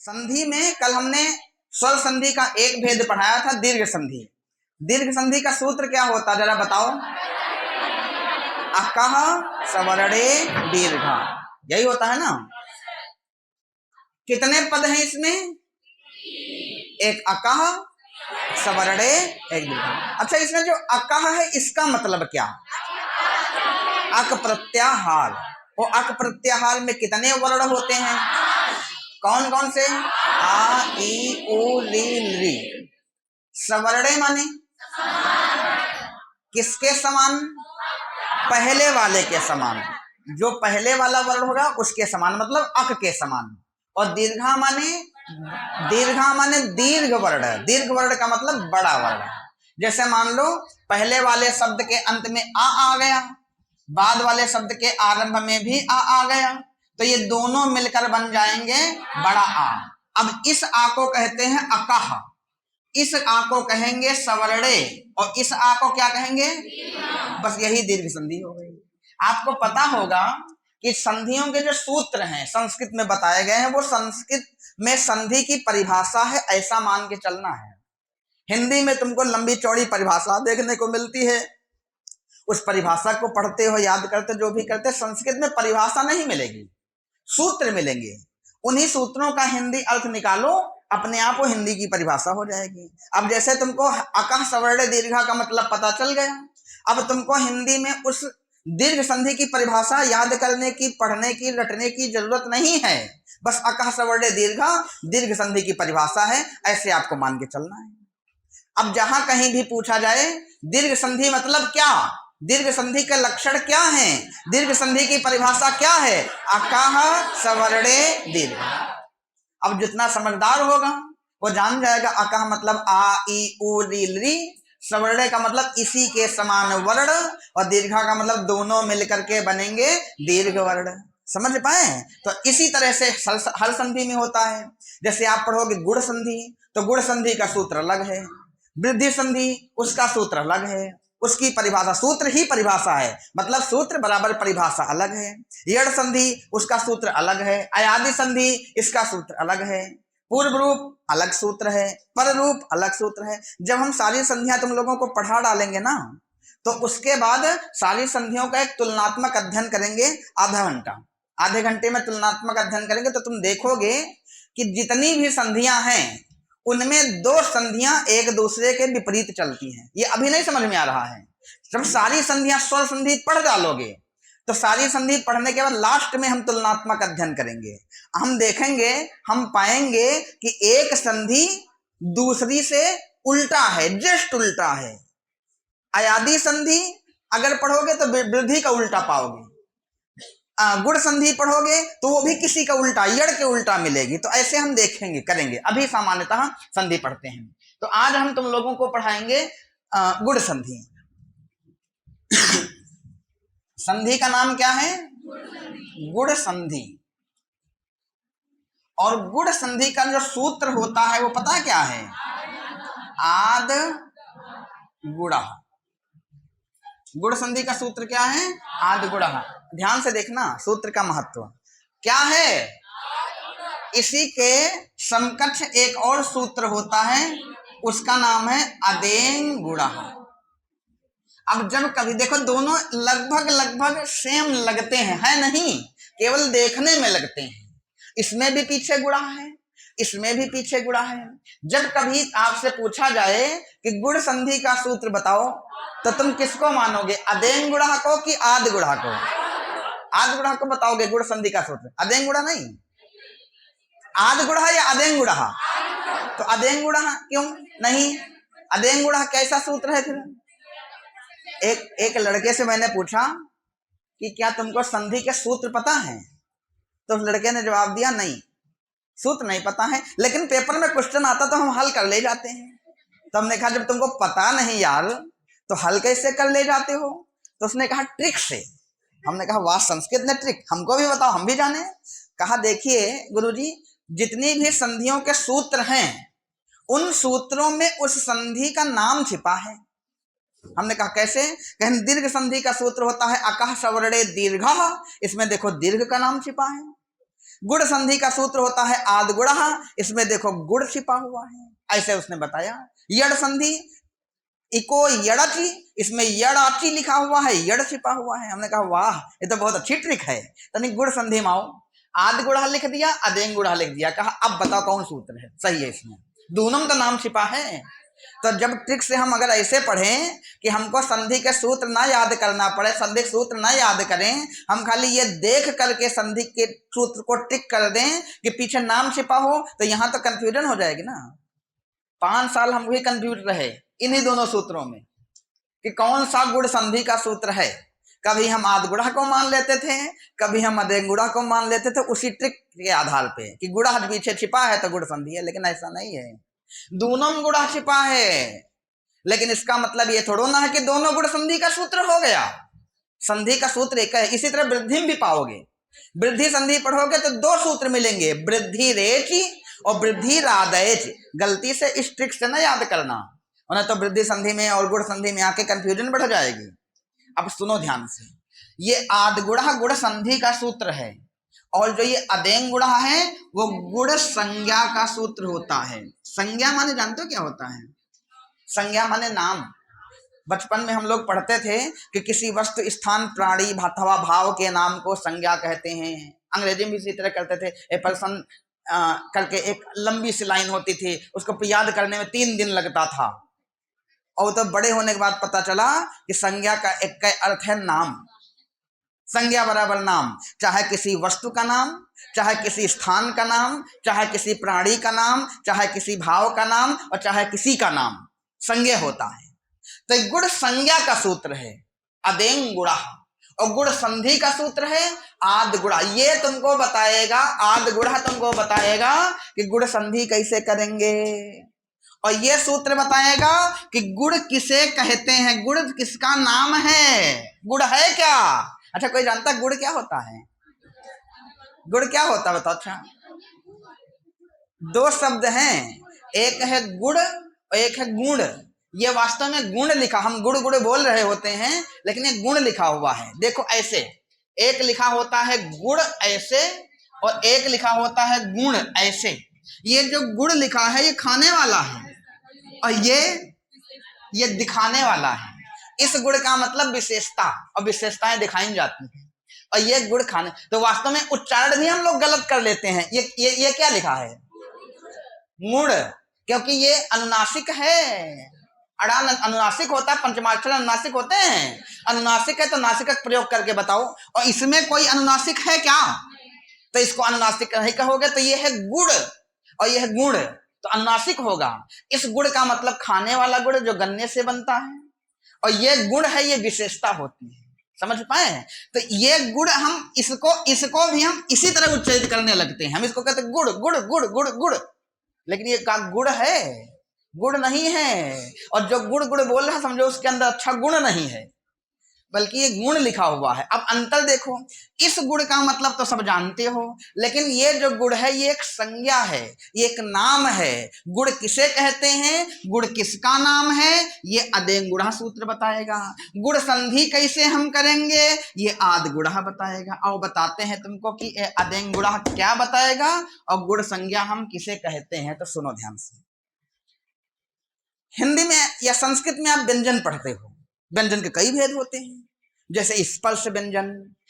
संधि में कल हमने स्वर संधि का एक भेद पढ़ाया था, दीर्घ संधि। दीर्घ संधि का सूत्र क्या होता, जरा बताओ। अकः सवर्णे दीर्घ, यही होता है ना। कितने पद हैं इसमें? एक अकः सवर्णे एक दीर्घ। अच्छा, इसमें जो अकः है इसका मतलब क्या? अक प्रत्याहार। वो अक प्रत्याहार में कितने वर्ण होते हैं? कौन कौन से? आ ई उ री ली। सवर्णे माने किसके समान? पहले वाले के समान। जो पहले वाला वर्ण होगा उसके समान, मतलब अक के समान। और दीर्घा माने दीर्घ वर्ण। दीर्घ वर्ण का मतलब बड़ा वर्ण। जैसे मान लो पहले वाले शब्द के अंत में आ गया, बाद वाले शब्द के आरंभ में भी आ गया, तो ये दोनों मिलकर बन जाएंगे बड़ा आ। अब इस आ को कहते हैं अकः, इस आ को कहेंगे सवर्णे, और इस आ को क्या कहेंगे? बस यही दीर्घ संधि हो गई। आपको पता होगा कि संधियों के जो सूत्र हैं संस्कृत में बताए गए हैं, वो संस्कृत में संधि की परिभाषा है, ऐसा मान के चलना है। हिंदी में तुमको लंबी चौड़ी परिभाषा देखने को मिलती है, उस परिभाषा को पढ़ते हो, याद करते, जो भी करते, संस्कृत में परिभाषा नहीं मिलेगी, सूत्र मिलेंगे। उन्हीं सूत्रों का हिंदी अर्थ निकालो, अपने आप वो हिंदी की परिभाषा हो जाएगी। अब जैसे तुमको अकः सवर्णे दीर्घा का मतलब पता चल गया, अब तुमको हिंदी में उस दीर्घ संधि की परिभाषा याद करने की, पढ़ने की, रटने की जरूरत नहीं है। बस अकः सवर्णे दीर्घा दीर्घ संधि की परिभाषा है, ऐसे आपको मान के चलना है। अब जहां कहीं भी पूछा जाए दीर्घ संधि मतलब क्या, दीर्घ संधि के लक्षण क्या हैं, दीर्घ संधि की परिभाषा क्या है, अकः सवर्णे दीर्घ। अब जितना समझदार होगा वो जान जाएगा अकः मतलब आ ई उ री ली, सवर्णे का मतलब इसी के समान वर्ण, और दीर्घा का मतलब दोनों मिलकर के बनेंगे दीर्घ वर्ण। समझ पाए? तो इसी तरह से हर संधि में होता है। जैसे आप पढ़ोगे गुण संधि, तो गुण संधि का सूत्र अलग है, वृद्धि संधि उसका सूत्र अलग है, उसकी परिभाषा, सूत्र ही परिभाषा है, मतलब सूत्र बराबर परिभाषा अलग है। यड़ संधि उसका सूत्र अलग है, अयादि संधि इसका सूत्र अलग है, पूर्व रूप अलग सूत्र है, पर रूप अलग सूत्र है। जब हम सारी संधियां तुम लोगों को पढ़ा डालेंगे ना, तो उसके बाद सारी संधियों का एक तुलनात्मक अध्ययन करेंगे, आधा घंटा, आधे घंटे में तुलनात्मक अध्ययन करेंगे, तो तुम देखोगे कि जितनी भी संधियां हैं उनमें दो संधियां एक दूसरे के विपरीत चलती हैं। ये अभी नहीं समझ में आ रहा है। जब सारी संधियां स्वर संधि पढ़ डालोगे, तो सारी संधि पढ़ने के बाद लास्ट में हम तुलनात्मक अध्ययन करेंगे। हम देखेंगे, हम पाएंगे कि एक संधि दूसरी से उल्टा है, जस्ट उल्टा है। अयादि संधि अगर पढ़ोगे तो वृद्धि का उल्टा पाओगे, गुण संधि पढ़ोगे तो वो भी किसी का उल्टा, यड़ के उल्टा मिलेगी। तो ऐसे हम देखेंगे, करेंगे। अभी सामान्यतः संधि पढ़ते हैं, तो आज हम तुम लोगों को पढ़ाएंगे गुण संधि। संधि का नाम क्या है? गुण संधि। और गुण संधि का जो सूत्र होता है वो पता है क्या है? आद गुणः। गुण संधि का सूत्र क्या है? आद गुणः। ध्यान से देखना सूत्र का महत्व क्या है। इसी के समकक्ष एक और सूत्र होता है, उसका नाम है अदें गुणः। अब जब कभी देखो दोनों लगभग सेम लगते हैं, है नहीं, केवल देखने में लगते हैं। इसमें भी पीछे गुणा है, इसमें भी पीछे गुणा है। जब कभी आपसे पूछा जाए कि गुण संधि का सूत्र बताओ, तो तुम किसको मानोगे, अदें गुणा को कि आद गुणा को? आद गुणा को बताओगे गुण संधि का सूत्र, अदें गुणा नहीं। आद गुणा या अदें गुणा? तो अदें गुणा क्यों नहीं? अदें गुणा कैसा सूत्र है फिर? एक लड़के से मैंने पूछा कि क्या तुमको संधि के सूत्र पता है? तो उस लड़के ने जवाब दिया नहीं, सूत्र नहीं पता है, लेकिन पेपर में क्वेश्चन आता तो हम हल कर ले जाते हैं। तो हमने कहा जब तुमको पता नहीं यार तो हल कैसे कर ले जाते हो? तो उसने कहा ट्रिक से। हमने कहा वाह, संस्कृत में ट्रिक, हमको भी बताओ, हम भी जाने। कहा देखिए गुरुजी, जितनी भी संधियों के सूत्र हैं उन सूत्रों में उस संधि का नाम छिपा है। हमने कहा कैसे? कहीं दीर्घ संधि का सूत्र होता है अकः सवर्णे दीर्घः, इसमें देखो दीर्घ का नाम छिपा है। गुड़ संधि का सूत्र होता है आद गुड़ा, इसमें देखो गुड़ छिपा हुआ है, ऐसे उसने बताया। यड़ संधि इको यड़ची, इसमें यड़ाची लिखा हुआ है, यड़ छिपा हुआ है। हमने कहा वाह, ये तो बहुत अच्छी ट्रिक है। तनिक गुड़ संधि में आओ, आद गुड़ा लिख दिया, अदेंग गुड़ा लिख दिया, कहा अब बताओ कौन सूत्र है सही है इसमें, दूनों का नाम छिपा है। तो जब ट्रिक से हम अगर ऐसे पढ़ें कि हमको संधि के सूत्र ना याद करना पड़े, संधि के सूत्र ना याद करें, हम खाली ये देख करके संधि के सूत्र को टिक कर दें कि पीछे नाम छिपा हो, तो यहां तो कंफ्यूजन हो जाएगी ना। 5 साल हम भी कंफ्यूज रहे इन्हीं दोनों सूत्रों में कि कौन सा गुड़ संधि का सूत्र है। कभी हम आद गुड़ा को मान लेते थे, कभी हम अदेंग गुड़ा को मान लेते थे, उसी ट्रिक के आधार पे कि गुड़ा पीछे छिपा है तो गुड़ संधि है, लेकिन ऐसा नहीं है। दोनों गुड़ा छिपा है, लेकिन इसका मतलब ये थोड़ा ना है कि दोनों गुड़ संधि का सूत्र हो गया। संधि का सूत्र एक है। इसी तरह वृद्धि में भी पाओगे, वृद्धि संधि पढ़ोगे तो 2 सूत्र मिलेंगे, वृद्धि रेच और वृद्धि रादैच। गलती से इस ट्रिक से ना याद करना, उन्हें तो वृद्धि संधि में और गुड़ संधि में आके कंफ्यूजन बढ़ जाएगी। अब सुनो ध्यान से, ये आद गुड़ा गुड़ संधि का सूत्र है, और जो ये अदेंग गुड़ा है वो गुड़ संज्ञा का सूत्र होता है। संज्ञा माने जानते हो क्या होता है? संज्ञा माने नाम। बचपन में हम लोग पढ़ते थे कि किसी वस्तु, स्थान, प्राणी अथवा भाव के नाम को संज्ञा कहते हैं। अंग्रेजी में इसी तरह करते थे। ए पर्सन करके एक लंबी सी लाइन होती थी, उसको याद करने में 3 दिन लगता था, और तो बड़े होने के बाद पता चला कि संज्ञा का एक का अर्थ है नाम। संज्ञा बराबर नाम, चाहे किसी वस्तु का नाम, चाहे किसी स्थान का नाम, चाहे किसी प्राणी का नाम, चाहे किसी भाव का नाम, और चाहे किसी का नाम, संज्ञा होता है। तो गुड़ संज्ञा का सूत्र है अदेंग गुड़ा, और गुड़ संधि का सूत्र है आद गुड़ा। ये तुमको बताएगा, आद गुड़ा तुमको बताएगा कि गुड़ संधि कैसे करेंगे, और ये सूत्र बताएगा कि गुड़ किसे कहते हैं, गुड़ किसका नाम है, गुड़ है क्या। अच्छा, कोई जानता गुड़ क्या होता है? गुड़ क्या होता है बताओ। अच्छा, 2 शब्द हैं, एक है गुड़ और एक है गुण। ये वास्तव में गुण लिखा, हम गुड़ गुड़ बोल रहे होते हैं, लेकिन ये गुण लिखा हुआ है। देखो ऐसे, एक लिखा होता है गुड़ ऐसे, और एक लिखा होता है गुण ऐसे। ये जो गुड़ लिखा है ये खाने वाला है, और ये दिखाने वाला है। इस गुड़ का मतलब विशेषता, और विशेषताएं दिखाई जाती हैं, और ये गुड़ खाने। तो वास्तव में उच्चारण भी हम लोग गलत कर लेते हैं। ये क्या लिखा है? गुड़, क्योंकि ये अनुनासिक है। अड़ान अनुनासिक होता है, पंचमाक्षर अनुनासिक होते हैं। अनुनासिक है तो नासिक का प्रयोग करके बताओ, और इसमें कोई अनुनासिक है क्या? तो इसको अनुनासिक नहीं कहोगे, तो ये है गुड़ और ये है गुण, तो अनुनासिक होगा। इस गुड़ का मतलब खाने वाला गुड़ जो गन्ने से बनता है, और ये गुण है, ये विशेषता होती है। समझ पाए? तो ये गुड़, हम इसको भी हम इसी तरह उच्चारित करने लगते हैं। हम इसको कहते हैं गुड़ गुड़ गुड़ गुड़ गुड़, लेकिन ये का गुड़ है, गुड़ नहीं है। और जो गुड़ गुड़ बोल रहा है, समझो उसके अंदर अच्छा गुण नहीं है, बल्कि ये गुण लिखा हुआ है। अब अंतर देखो, इस गुण का मतलब तो सब जानते हो, लेकिन ये जो गुण है ये एक संज्ञा है, ये एक नाम है। गुण किसे कहते हैं, गुण किसका नाम है, ये अदेंग गुड़ा सूत्र बताएगा। गुण संधि कैसे हम करेंगे, ये आद गुड़ा बताएगा। और बताते हैं तुमको कि अदेंग गुड़ा क्या बताएगा, और गुण संज्ञा हम किसे कहते हैं। तो सुनो ध्यान से, हिंदी में या संस्कृत में आप व्यंजन पढ़ते हो, व्यंजन के कई भेद होते हैं, जैसे स्पर्श व्यंजन,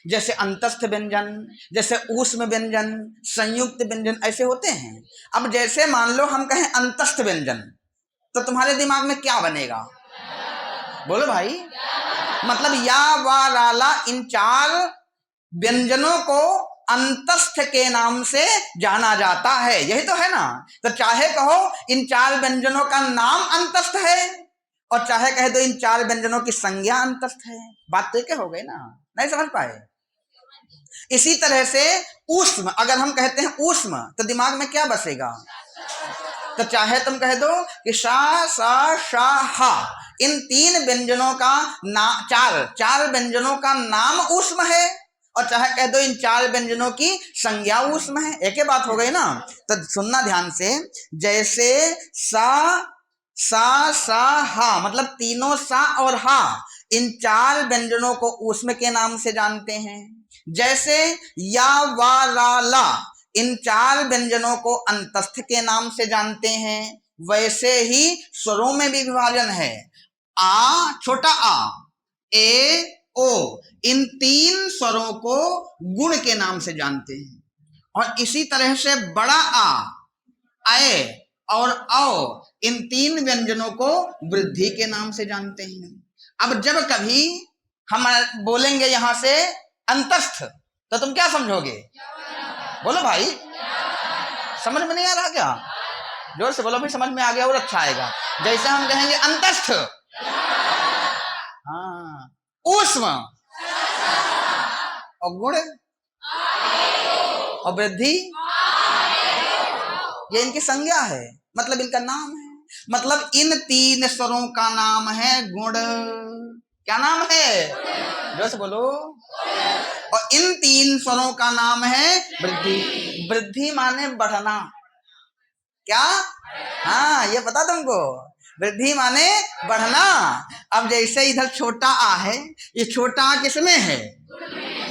जैसे अंतस्थ व्यंजन, जैसे ऊष्म व्यंजन, संयुक्त व्यंजन, ऐसे होते हैं। अब जैसे मान लो हम कहें अंतस्थ व्यंजन, तो तुम्हारे दिमाग में क्या बनेगा? बोलो भाई। मतलब या वा राला, इन 4 व्यंजनों को अंतस्थ के नाम से जाना जाता है, यही तो है ना। तो चाहे कहो इन 4 व्यंजनों का नाम अंतस्थ है, और चाहे कहे तो इन 4 व्यंजनों की संज्ञा अंतस्थ है। बात तो क्या हो गई ना, नहीं समझ पाए? इसी तरह से ऊष्म, अगर हम कहते हैं ऊष्म, तो दिमाग में क्या बसेगा? तो चाहे तुम कह दो कि शा सा शा हा, इन 3 व्यंजनों का नाम, 4 व्यंजनों का नाम ऊष्म है, और चाहे कह दो इन 4 व्यंजनों की संज्ञा ऊष्म है। एक ही बात हो गई ना। तो सुनना ध्यान से, जैसे सा हा, मतलब तीनों सा और हा, इन 4 व्यंजनों को ऊष्म के नाम से जानते हैं। जैसे या वा रा ला, इन 4 व्यंजनों को अंतस्थ के नाम से जानते हैं, वैसे ही स्वरों में भी विभाजन है। आ, छोटा आ, ए, ओ, इन 3 स्वरों को गुण के नाम से जानते हैं। और इसी तरह से बड़ा आ, आए और औ, इन 3 व्यंजनों को वृद्धि के नाम से जानते हैं। अब जब कभी हम बोलेंगे यहां से अंतस्थ, तो तुम क्या समझोगे? बोलो भाई, समझ में नहीं आ रहा क्या? जोर से बोलो भाई, समझ में आ गया और अच्छा आएगा। जैसे हम कहेंगे अंतस्थ, हाँ, ऊष्म और गुण और वृद्धि, ये इनकी संज्ञा है, मतलब इनका नाम है। मतलब इन 3 स्वरों का नाम है गुण। क्या नाम है? जोर से बोलो। और इन 3 स्वरों का नाम है वृद्धि। वृद्धि माने बढ़ना। क्या? हाँ, ये पता तुमको? वृद्धि माने बढ़ना। अब जैसे इधर छोटा आ है, ये छोटा आ किसमें है?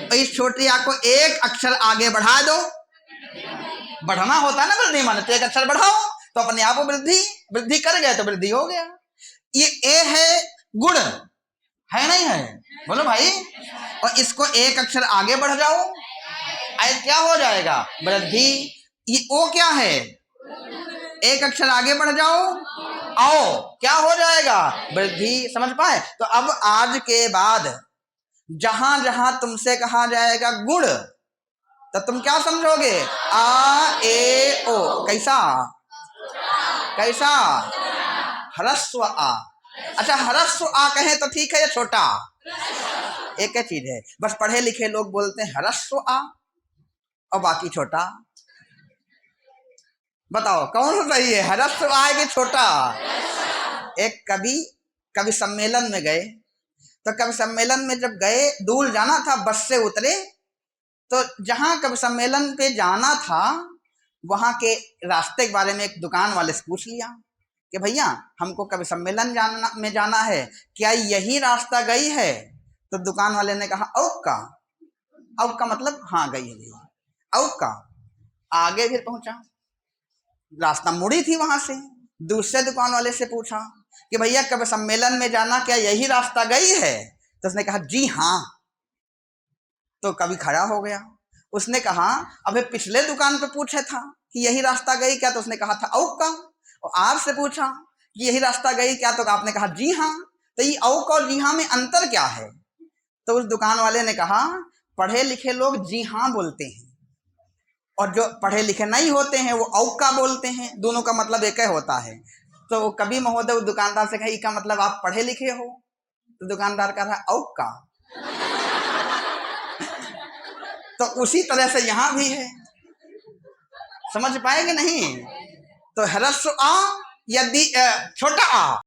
तो इस छोटी आ को एक अक्षर आगे बढ़ा दो, बढ़ना होता है ना वृद्धि माने, तो एक अक्षर बढ़ाओ तो अपने आप वृद्धि, वृद्धि कर गए तो वृद्धि हो गया। ये ए है गुण, है नहीं है? बोलो भाई। और इसको एक अक्षर आगे बढ़ जाओ, क्या हो जाएगा? वृद्धि। ये ओ क्या है? एक अक्षर आगे बढ़ जाओ, आओ, क्या हो जाएगा? वृद्धि। समझ पाए? तो अब आज के बाद जहां जहां तुमसे कहा जाएगा गुण, तो तुम क्या समझोगे? आ, ए, ओ। कैसा? कैसा? ह्रस्व आ। अच्छा, ह्रस्व आ कहे तो ठीक है, या छोटा? एक ही चीज है, बस पढ़े लिखे लोग बोलते हैं ह्रस्व आ और बाकी छोटा। बताओ कौन सही है, ह्रस्व आ कि छोटा? एक कवि सम्मेलन में गए, तो कवि सम्मेलन में जब गए, दूर जाना था, बस से उतरे, तो जहां कवि सम्मेलन पे जाना था वहां के रास्ते के बारे में एक दुकान वाले से पूछ लिया कि भैया हमको कवि सम्मेलन जाना है, क्या यही रास्ता गई है? तो दुकान वाले ने कहा औ का मतलब हाँ गई है, औ का। आगे फिर पहुंचा, रास्ता मुड़ी थी, वहां से दूसरे दुकान वाले से पूछा कि भैया कवि सम्मेलन में जाना क्या यही रास्ता गई है? तो उसने कहा जी हाँ। तो कवि खड़ा हो गया, उसने कहा अबे पिछले दुकान पे पूछा था कि यही रास्ता गई क्या? तो उसने कहा था औ का। और आपसे पूछा कि यही रास्ता गई क्या? तो आपने कहा जी हाँ। तो ये औ का और जी हाँ में अंतर क्या है? तो उस दुकान वाले ने कहा पढ़े लिखे लोग जी हाँ बोलते हैं, और जो पढ़े लिखे नहीं होते हैं वो औका बोलते हैं, दोनों का मतलब एक ही होता है। तो कभी महोदय उस दुकानदार से कहा इसका मतलब आप पढ़े लिखे हो? तो दुकानदार कह रहा औका। तो उसी तरह से यहां भी है, समझ पाएंगे नहीं? तो ह्रस्व आ यदि छोटा आ